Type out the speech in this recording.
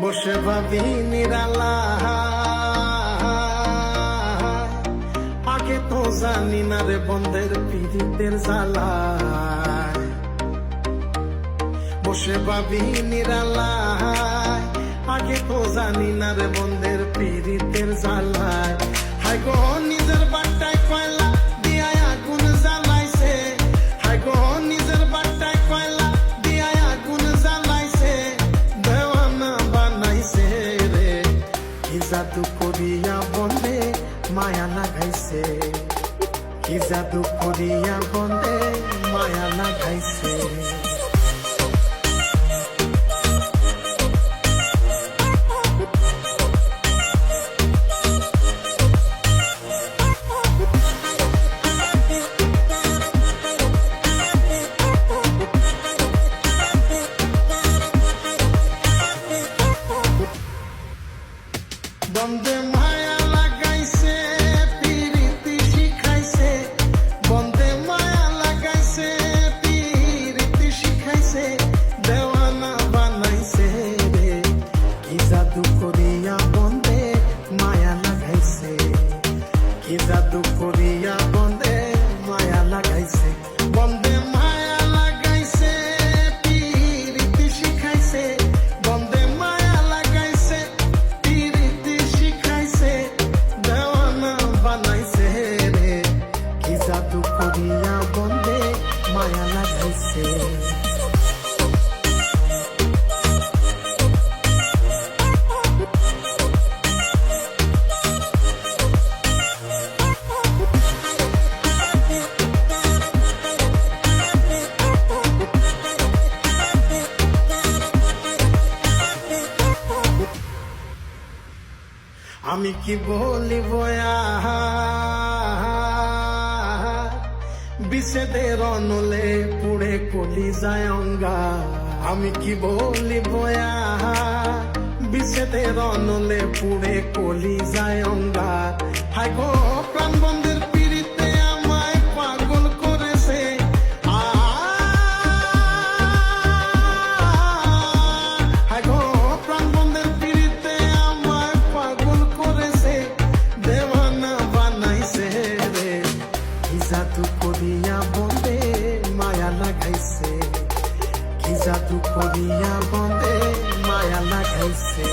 বসে ভাবি নিরালা, আগে তো জানি না রে বন্ধের পীড়িতের জ্বালা। বসে ভাবি নিরালা, আগে তো জানি না রে বন্ধের পীড়িতের জ্বালায়। হায় গো নিজের বাট্টায় কয়লা দিয়া আগুন জ্বালাইছে, হায় গো নিজের বাট্টায় কয়লা দিয়া আগুন জ্বালাইছে, দেওয়ানা বানাইছে রে। কি জাদু করিয়া বন্ধে মায়া লাগাইছে, কি জাদু করিয়া বন্ধে মায়া লাগাইছে। বন্ধে মায়া লাগাইছে, পীড়িতি শিখাইছে, বন্ধে মায়া লাগাইছে, পীড়িতি শিখাইছে, দেওয়ানা বানাইছে রে। কি জাদু করিয়া বন্ধে মায়া লাগাইছে, কি জাদু করিয়া বন্ধে মায়া লাগাইছে। বন্ধে মায়া লাগাইছে, পীড়িতি শিখাইছে, বন্ধে মায়া লাগাইছে, পীড়িতি শিখাইছে, দেওয়ানা বানাইছে রে। কি জাদু করিয়া বন্ধে মায়া লাগাইছে। আমি কি বলিব বিষেদের অনলে পুড়ে কলি যায় অঙ্গা। আমি কি বলিব বিষেদের অনলে পুড়ে কলি যায় অঙ্গা। হায় গো প্রাণ বন্ধের পীড়িতে আমায় পাগল করেছে, হায় গো প্রাণ বন্ধের পীড়িতে আমায় পাগল করেছে, দেওয়ানা বানাইছে রে। কি জাদু করিয়া বন্ধে মায়া লাগাইছে, কি জাদু করিয়া বন্ধে মায়া লাগাইছে।